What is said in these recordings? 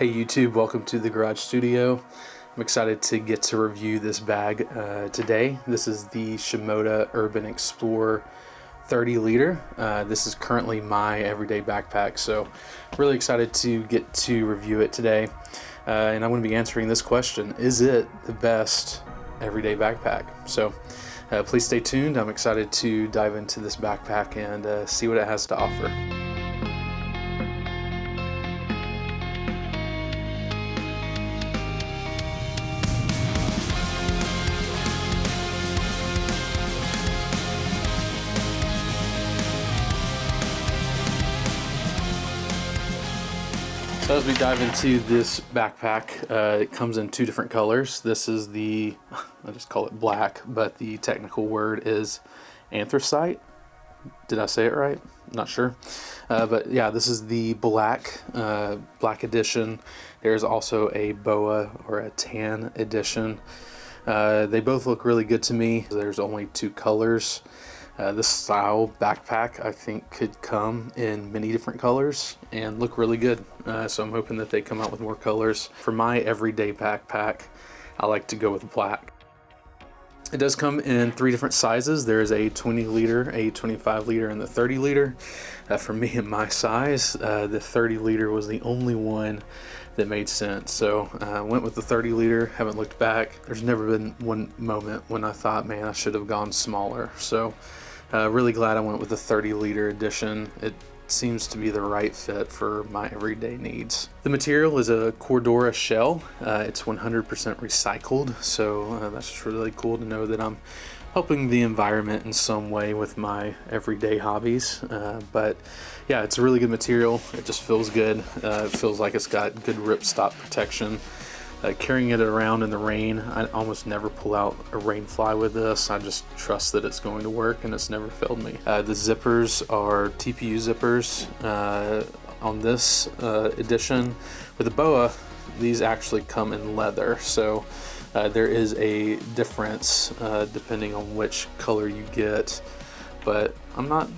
Hey YouTube, welcome to the garage studio. I'm excited to get to review this bag today. This is the Shimoda Urban Explorer 30 liter. This is currently my everyday backpack, so really excited to get to review it today. And I'm going to be answering this question: is it the best everyday backpack? So please stay tuned. I'm excited to dive into this backpack and see what it has to offer. So as we dive into this backpack, it comes in two different colors. This is the, I just call it black, but the technical word is anthracite. Did I say it right? Not sure. But yeah, this is the black edition. There's also a boa or a tan edition. They both look really good to me. There's only two colors. This style backpack I think could come in many different colors and look really good, so I'm hoping that they come out with more colors. For my everyday backpack, I like to go with black. It does come in three different sizes. There is a 20 liter, a 25 liter, and the 30 liter. For me and my size, the 30 liter was the only one that made sense, so I went with the 30 liter. Haven't looked back. There's never been one moment when I thought, man, I should have gone smaller. So really glad I went with the 30 liter edition. It seems to be the right fit for my everyday needs. The material is a Cordura shell. It's 100% recycled, so that's just really cool to know that I'm helping the environment in some way with my everyday hobbies. But yeah, it's a really good material. It just feels good. It feels like it's got good ripstop protection. Carrying it around in the rain, I almost never pull out a rain fly with this. I just trust that it's going to work, and it's never failed me. The zippers are TPU zippers on this edition. With the boa, these actually come in leather, so there is a difference depending on which color you get, but I'm not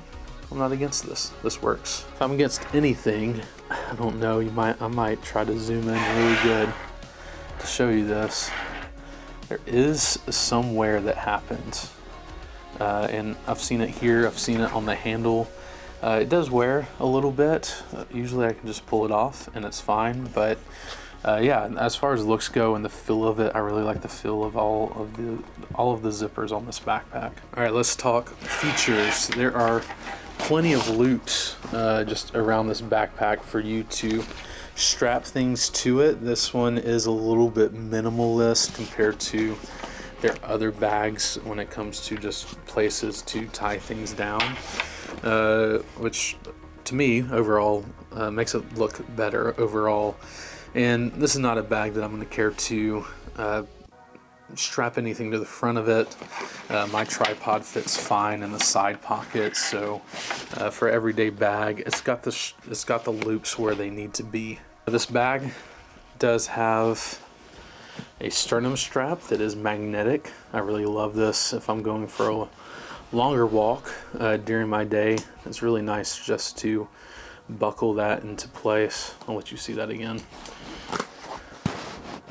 against this. This works. If I'm against anything, I don't know, I might try to zoom in really good to show you this. There is some wear that happens, and I've seen it here. I've seen it on the handle. It does wear a little bit. Usually I can just pull it off and it's fine, but yeah, as far as looks go and the feel of it, I really like the feel of all of the zippers on this backpack. All right, let's talk features. There are plenty of loops just around this backpack for you to strap things to it. This one is a little bit minimalist compared to their other bags when it comes to just places to tie things down, which to me overall makes it look better overall. And this is not a bag that I'm going to care to strap anything to the front of it. My tripod fits fine in the side pockets, so for everyday bag, it's got the loops where they need to be. This bag does have a sternum strap that is magnetic. I really love this if I'm going for a longer walk during my day. It's really nice just to buckle that into place. I'll let you see that again.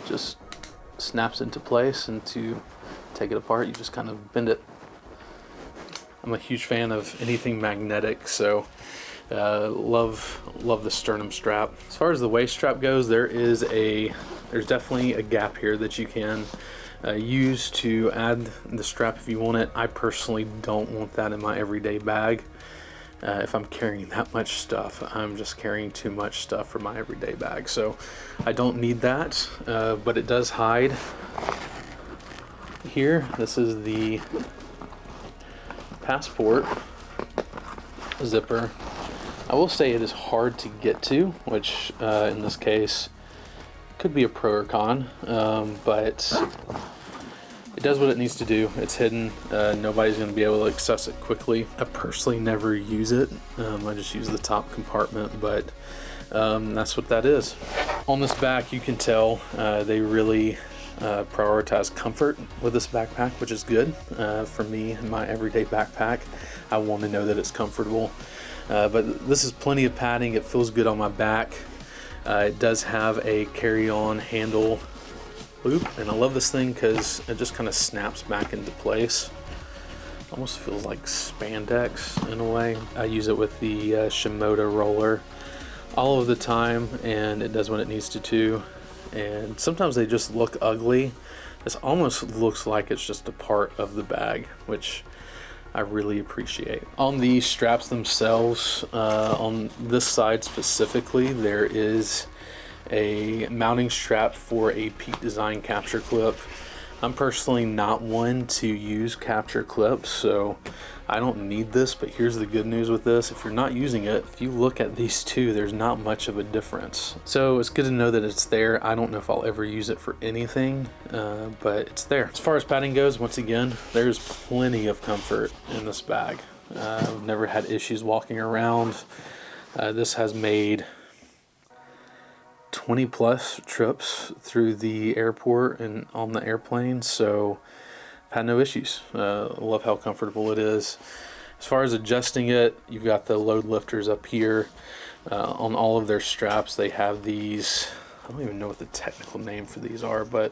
Just snaps into place, and to take it apart, you just kind of bend it. I'm a huge fan of anything magnetic, so love the sternum strap. As far as the waist strap goes, there's definitely a gap here that you can use to add the strap if you want it. I personally don't want that in my everyday bag. If I'm carrying that much stuff, I'm just carrying too much stuff for my everyday bag, so I don't need that, but it does hide here. This is the passport zipper. I will say it is hard to get to, which in this case could be a pro or con, but it does what it needs to do. It's hidden. Nobody's going to be able to access it quickly. I personally never use it. I just use the top compartment, but that's what that is. On this back, you can tell they really prioritize comfort with this backpack, which is good. For me, in my everyday backpack, I want to know that it's comfortable. But this is plenty of padding. It feels good on my back. It does have a carry-on handle loop, and I love this thing because it just kind of snaps back into place. Almost feels like spandex in a way. I use it with the Shimoda roller all of the time, and it does what it needs to too. And sometimes they just look ugly. This almost looks like it's just a part of the bag, which I really appreciate. On the straps themselves, on this side specifically, there is a mounting strap for a Peak Design capture clip. I'm personally not one to use capture clips, so I don't need this, but here's the good news with this. If you're not using it, if you look at these two, there's not much of a difference. So it's good to know that it's there. I don't know if I'll ever use it for anything, but it's there. As far as padding goes, once again, there's plenty of comfort in this bag. I've never had issues walking around. This has made 20 plus trips through the airport and on the airplane, so I've had no issues. I love how comfortable it is. As far as adjusting it, you've got the load lifters up here. On all of their straps, they have these, I don't even know what the technical name for these are, but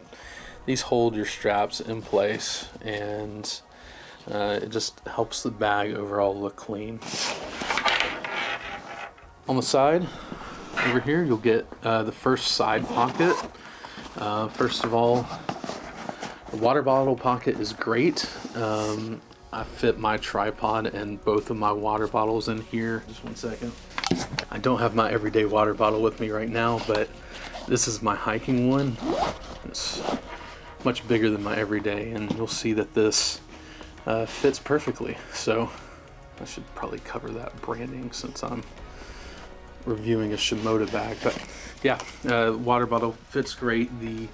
these hold your straps in place, and it just helps the bag overall look clean. On the side, over here, you'll get the first side pocket. First of all, the water bottle pocket is great. I fit my tripod and both of my water bottles in here. Just one second. I don't have my everyday water bottle with me right now, but this is my hiking one. It's much bigger than my everyday, and you'll see that this fits perfectly. So I should probably cover that branding since I'm reviewing a Shimoda bag. But yeah, water bottle fits great. The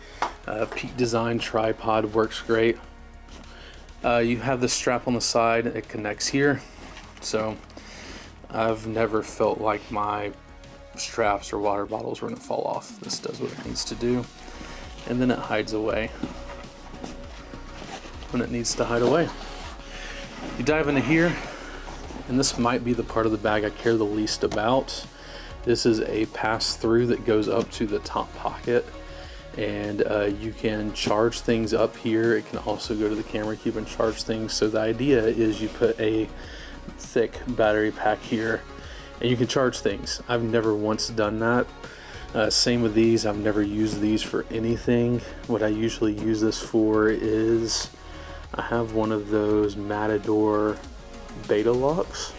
Peak Design tripod works great. You have the strap on the side, it connects here, so I've never felt like my straps or water bottles were going to fall off. This does what it needs to do, and then it hides away when it needs to hide away. You dive into here, and this might be the part of the bag I care the least about. This is a pass-through that goes up to the top pocket, and you can charge things up here. It can also go to the camera cube and charge things. So the idea is you put a thick battery pack here and you can charge things. I've never once done that. Same with these, I've never used these for anything. What I usually use this for is, I have one of those Matador beta locks.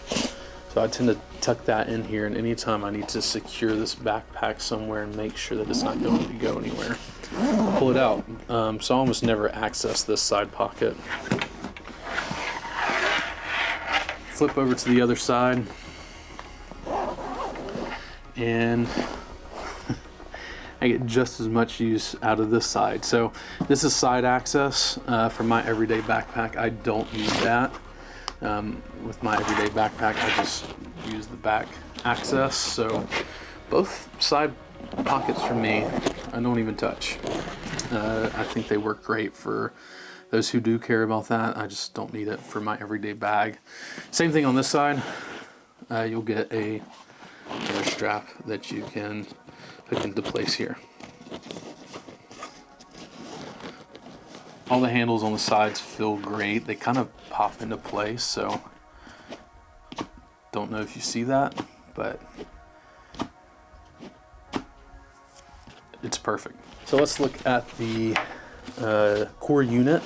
So I tend to tuck that in here, and anytime I need to secure this backpack somewhere and make sure that it's not going to go anywhere, I'll pull it out. So I almost never access this side pocket. Flip over to the other side, and I get just as much use out of this side. So this is side access for my everyday backpack. I don't need that. With my everyday backpack, I just use the back access. So both side pockets for me, I don't even touch. I think they work great for those who do care about that. I just don't need it for my everyday bag. Same thing on this side. You'll get a strap that you can hook into place here. All the handles on the sides feel great. They kind of pop into place, so don't know if you see that, but it's perfect. So let's look at the core unit.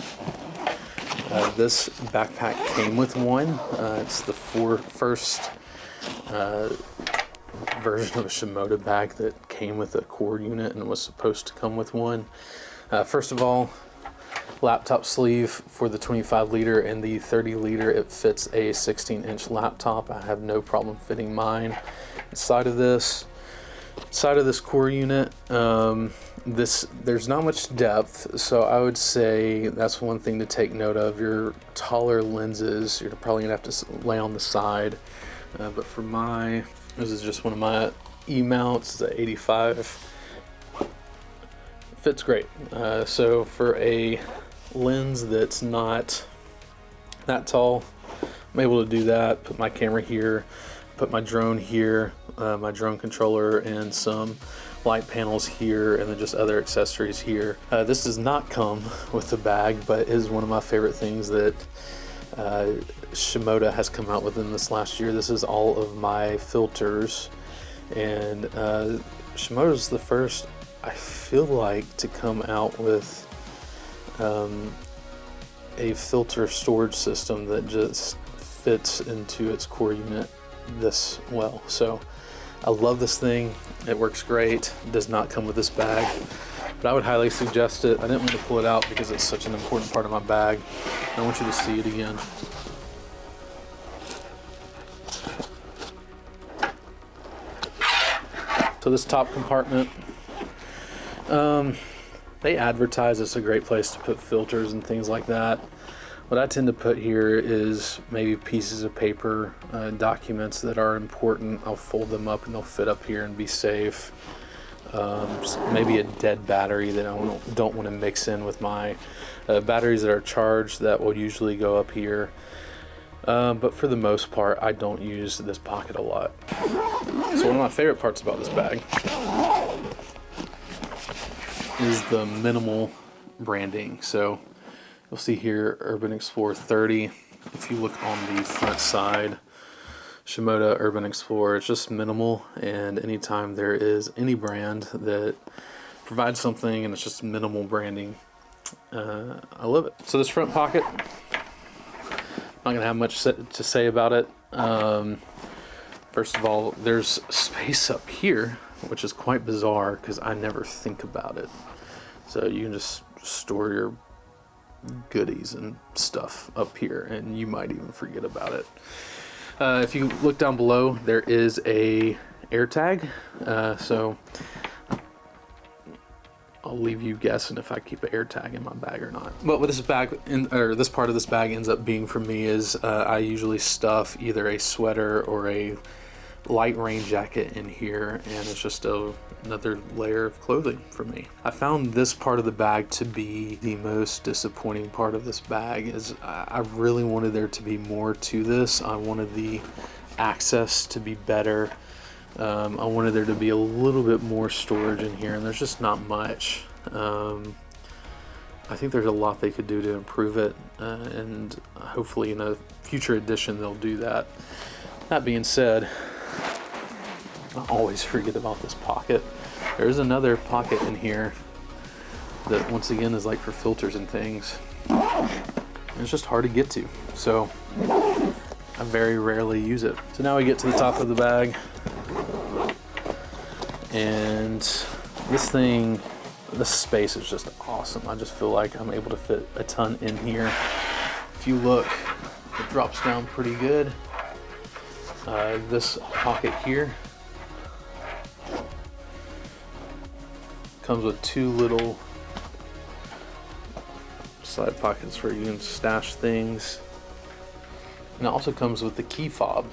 This backpack came with one. It's the first version of a Shimoda bag that came with a core unit and was supposed to come with one. First of all, laptop sleeve for the 25 liter and the 30 liter. It fits a 16-inch laptop. I have no problem fitting mine inside of this core unit. There's not much depth, so I would say that's one thing to take note of. Your taller lenses, you're probably gonna have to lay on the side, but for this is just one of my E-mounts. It's an 85. Fits great. So for a lens that's not that tall, I'm able to do that. Put my camera here, put my drone here, my drone controller, and some light panels here, and then just other accessories here. This does not come with the bag, but is one of my favorite things that Shimoda has come out with in this last year. This is all of my filters, and Shimoda's the first, I feel like, to come out with a filter storage system that just fits into its core unit this well. So I love this thing. It works great. It does not come with this bag, but I would highly suggest it. I didn't want to pull it out because it's such an important part of my bag. I want you to see it again. So this top compartment, they advertise it's a great place to put filters and things like that. What I tend to put here is maybe pieces of paper, documents that are important. I'll fold them up and they'll fit up here and be safe. Maybe a dead battery that I don't want to mix in with my batteries that are charged, that will usually go up here. But for the most part, I don't use this pocket a lot. So one of my favorite parts about this bag is the minimal branding. So you'll see here Urban Explorer 30. If you look on the front side, Shimoda Urban Explorer, it's just minimal, and anytime there is any brand that provides something and it's just minimal branding, I love it. So this front pocket, I'm not gonna have much to say about it. First of all, there's space up here, which is quite bizarre because I never think about it. So you can just store your goodies and stuff up here, and you might even forget about it. If you look down below, there is a air tag, so I'll leave you guessing if I keep an air tag in my bag or not. But what this bag, or this part of this bag ends up being for me is I usually stuff either a sweater or a light rain jacket in here, and it's just another layer of clothing for me. I found this part of the bag to be the most disappointing part of this bag. Is I really wanted there to be more to this. I wanted the access to be better. I wanted there to be a little bit more storage in here, and there's just not much. I think there's a lot they could do to improve it, and hopefully in a future edition they'll do that. That being said, I always forget about this pocket. There's another pocket in here that once again is like for filters and things. And it's just hard to get to, so I very rarely use it. So now we get to the top of the bag, and this space is just awesome. I just feel like I'm able to fit a ton in here. If you look, it drops down pretty good. This pocket here comes with two little side pockets where you can stash things, and it also comes with the key fob.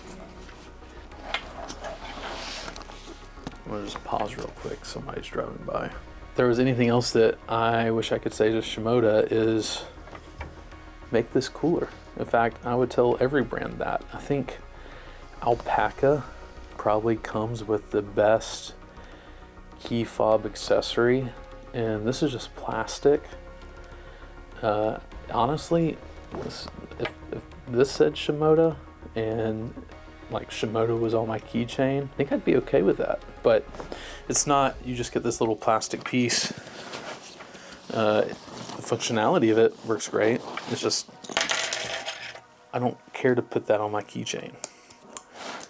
I'm gonna just pause real quick, somebody's driving by. If there was anything else that I wish I could say to Shimoda, is make this cooler. In fact, I would tell every brand that. I think alpaca probably comes with the best key fob accessory, and this is just plastic. Honestly, if this said Shimoda and like Shimoda was on my keychain, I think I'd be okay with that, but it's not. You just get this little plastic piece. The functionality of it works great. It's just, I don't care to put that on my keychain.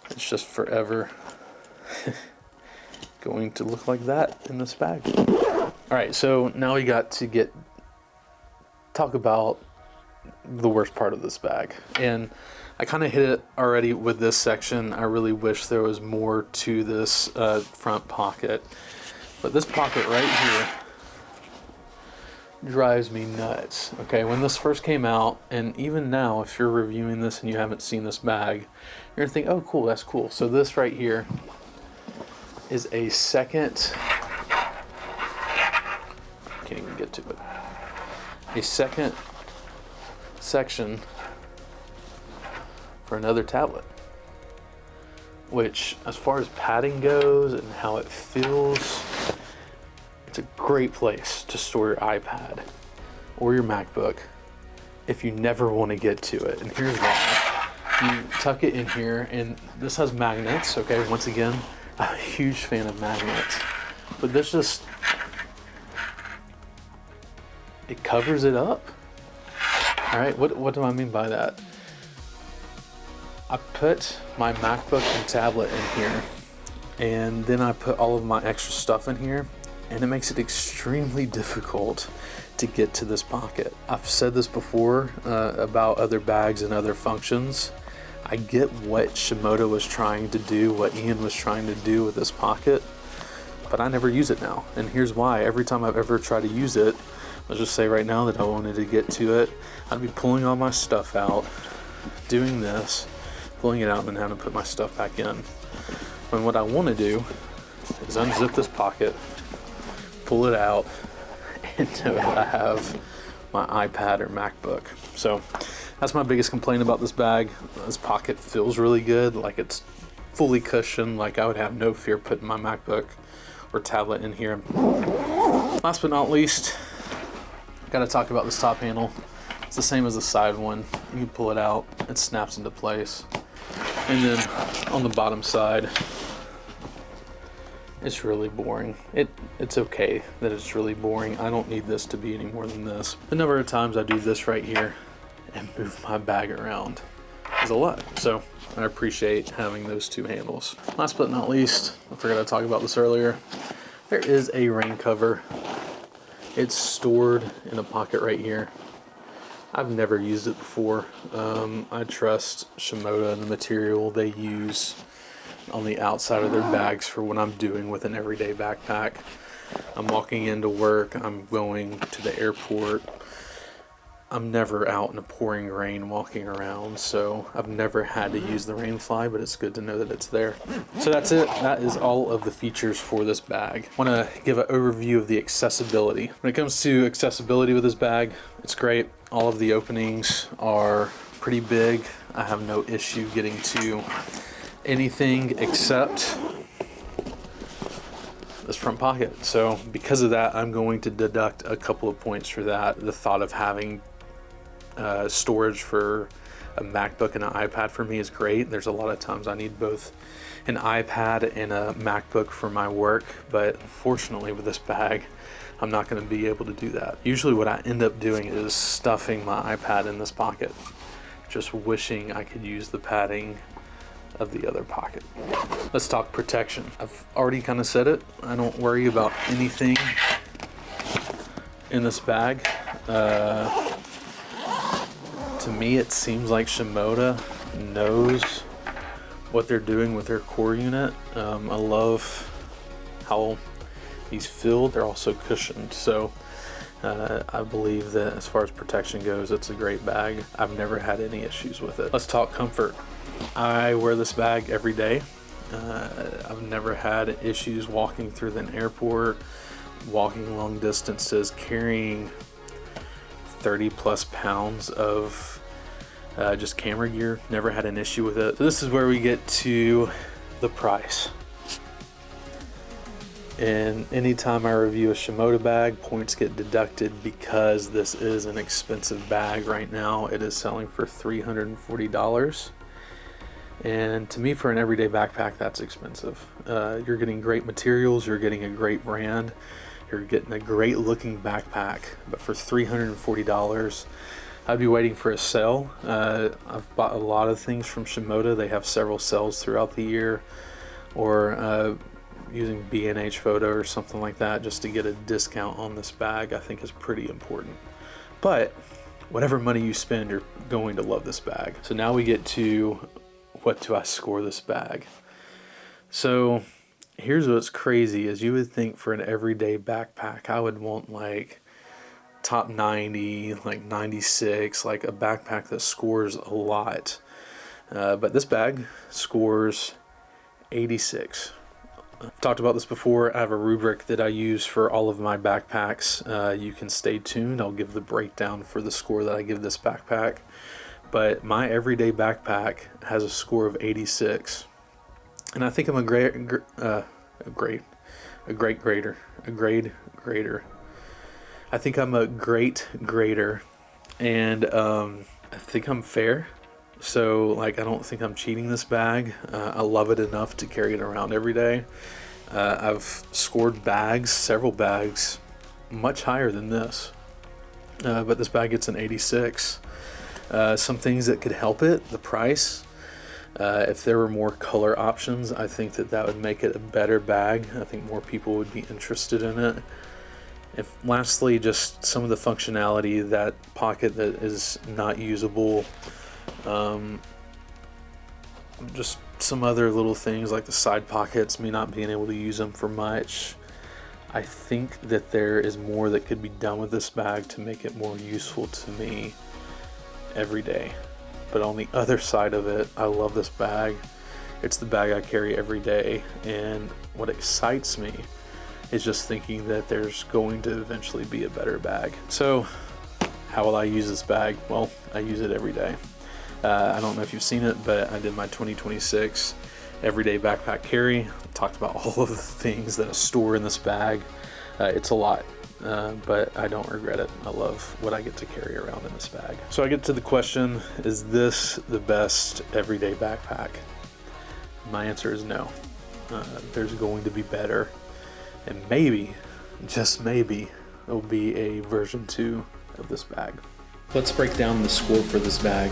It's just forever going to look like that in this bag. All right, so now we got to talk about the worst part of this bag, and I kind of hit it already with this section. I really wish there was more to this front pocket, but this pocket right here drives me nuts. Okay, when this first came out, and even now, if you're reviewing this and you haven't seen this bag, you're gonna think, oh cool, that's cool. So this right here is a second, can't even get to it, a second section for another tablet, which as far as padding goes and how it feels, It's a great place to store your iPad or your MacBook if you never want to get to it. And here's why. You tuck it in here, and this has magnets, okay? Once again, I'm a huge fan of magnets. But this just, it covers it up. All right, what do I mean by that? I put my MacBook and tablet in here, and then I put all of my extra stuff in here, and it makes it extremely difficult to get to this pocket. I've said this before about other bags and other functions. I get what Shimoda was trying to do, what Ian was trying to do with this pocket, but I never use it now. And here's why. Every time I've ever tried to use it, let's just say right now that I wanted to get to it, I'd be pulling all my stuff out, doing this, pulling it out, and then having to put my stuff back in. When what I want to do is unzip this pocket, pull it out, and know that I have my iPad or MacBook. So that's my biggest complaint about this bag. This pocket feels really good, like it's fully cushioned, like I would have no fear putting my MacBook or tablet in here. Last but not least, got to talk about this top handle. It's the same as the side one. You can pull it out, it snaps into place. And then on the bottom side, it's really boring. It's okay that it's really boring. I don't need this to be any more than this. The number of times I do this right here and move my bag around is a lot. So I appreciate having those two handles. Last but not least, I forgot to talk about this earlier. There is a rain cover. It's stored in a pocket right here. I've never used it before. I trust Shimoda and the material they use on the outside of their bags for what I'm doing with an everyday backpack. I'm walking into work, I'm going to the airport. I'm never out in the pouring rain walking around, so I've never had to use the rain fly, but it's good to know that it's there. So that's it. That is all of the features for this bag. I want to give an overview of the accessibility. When it comes to accessibility with this bag, it's great. All of the openings are pretty big. I have no issue getting to anything except this front pocket. So because of that, I'm going to deduct a couple of points for that. The thought of having storage for a MacBook and an iPad for me is great. There's a lot of times I need both an iPad and a MacBook for my work, but fortunately with this bag, I'm not going to be able to do that. Usually what I end up doing is stuffing my iPad in this pocket, just wishing I could use the padding of the other pocket. Let's talk protection. I've already kind of said it. I don't worry about anything in this bag. To me, it seems like Shimoda knows what they're doing with their core unit. I love how these filled, they're also cushioned. So I believe that as far as protection goes, it's a great bag. I've never had any issues with it. Let's talk comfort. I wear this bag every day. I've never had issues walking through an airport, walking long distances, carrying 30 plus pounds of just camera gear. Never had an issue with it. So this is where we get to the price. And anytime I review a Shimoda bag, points get deducted because this is an expensive bag right now. It is selling for $340. And to me, for an everyday backpack, that's expensive. You're getting great materials, you're getting a great brand, you're getting a great looking backpack, but for $340, I'd be waiting for a sale. I've bought a lot of things from Shimoda. They have several sales throughout the year, or using B&H Photo or something like that just to get a discount on this bag, I think is pretty important. But whatever money you spend, you're going to love this bag. So now we get to, what do I score this bag? So here's what's crazy is you would think for an everyday backpack, I would want like top 90, like 96, like a backpack that scores a lot. But this bag scores 86. I've talked about this before. I have a rubric that I use for all of my backpacks. You can stay tuned. I'll give the breakdown for the score that I give this backpack. But my everyday backpack has a score of 86. And I think I'm a grade grader. grader. I think I'm a great grader, and I think I'm fair. So like, I don't think I'm cheating this bag. I love it enough to carry it around every day. I've scored bags, several bags, much higher than this. But this bag gets an 86. Some things that could help it, the price. If there were more color options, I think that would make it a better bag. I think more people would be interested in it. If lastly, just some of the functionality, that pocket that is not usable, just some other little things like the side pockets, me not being able to use them for much. I think that there is more that could be done with this bag to make it more useful to me every day. But on the other side of it, I love this bag. It's the bag I carry every day, and what excites me is just thinking that there's going to eventually be a better bag. So how will I use this bag? Well, I use it every day. I don't know if you've seen it, but I did my 2026 everyday backpack carry. Talked about all of the things that I store in this bag. It's a lot, but I don't regret it. I love what I get to carry around in this bag. So I get to the question, is this the best everyday backpack? My answer is no. There's going to be better, and maybe, just maybe, there'll be a version 2 of this bag. Let's break down the score for this bag.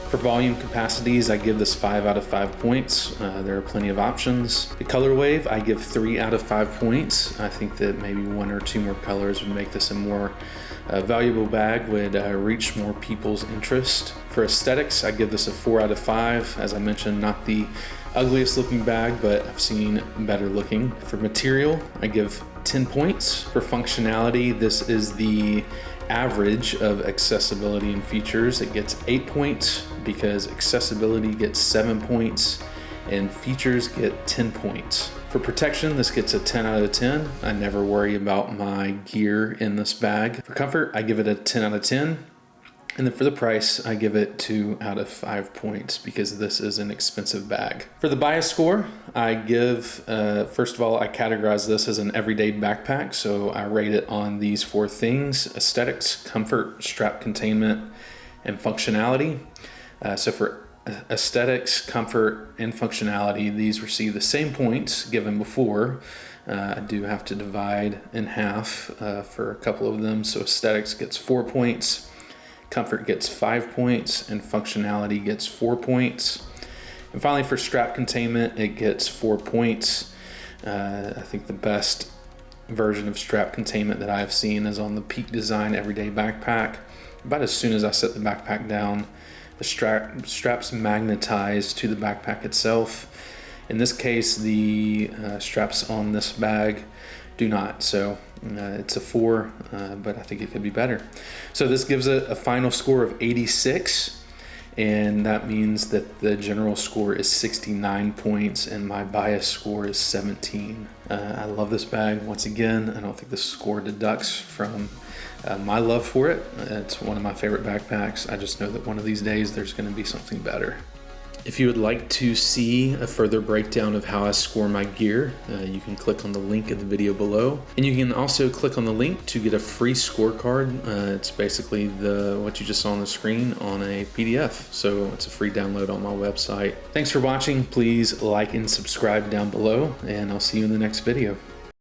For volume capacities, I give this 5 out of 5 points. There are plenty of options. The color wave, I give 3 out of 5 points. I think that maybe 1 or 2 more colors would make this a more valuable bag, would reach more people's interest. For aesthetics, I give this a 4 out of 5. As I mentioned, not the ugliest looking bag, but I've seen better looking. For material, I give 10 points. For functionality, this is the average of accessibility and features. It gets 8 points because accessibility gets 7 points and features get 10 points. For protection, this gets a 10 out of 10. I never worry about my gear in this bag. For comfort, I give it a 10 out of 10. And then for the price, I give it 2 out of 5 points because this is an expensive bag. For the bias score, I give, first of all, I categorize this as an everyday backpack. So I rate it on these 4 things: aesthetics, comfort, strap containment, and functionality. So for aesthetics, comfort, and functionality, these receive the same points given before. I do have to divide in half for a couple of them. So aesthetics gets 4 points. Comfort gets 5 points, and functionality gets 4 points. And finally, for strap containment, it gets 4 points. I think the best version of strap containment that I've seen is on the Peak Design Everyday Backpack. About as soon as I set the backpack down, the straps magnetize to the backpack itself. In this case, the straps on this bag do not. So it's a 4, but I think it could be better. So this gives it a final score of 86, and that means that the general score is 69 points and my bias score is 17. I love this bag. Once again, I don't think this score deducts from my love for it. It's one of my favorite backpacks. I just know that one of these days there's going to be something better. If you would like to see a further breakdown of how I score my gear, you can click on the link in the video below. And you can also click on the link to get a free scorecard. It's basically what you just saw on the screen on a PDF. So it's a free download on my website. Thanks for watching. Please like and subscribe down below, and I'll see you in the next video.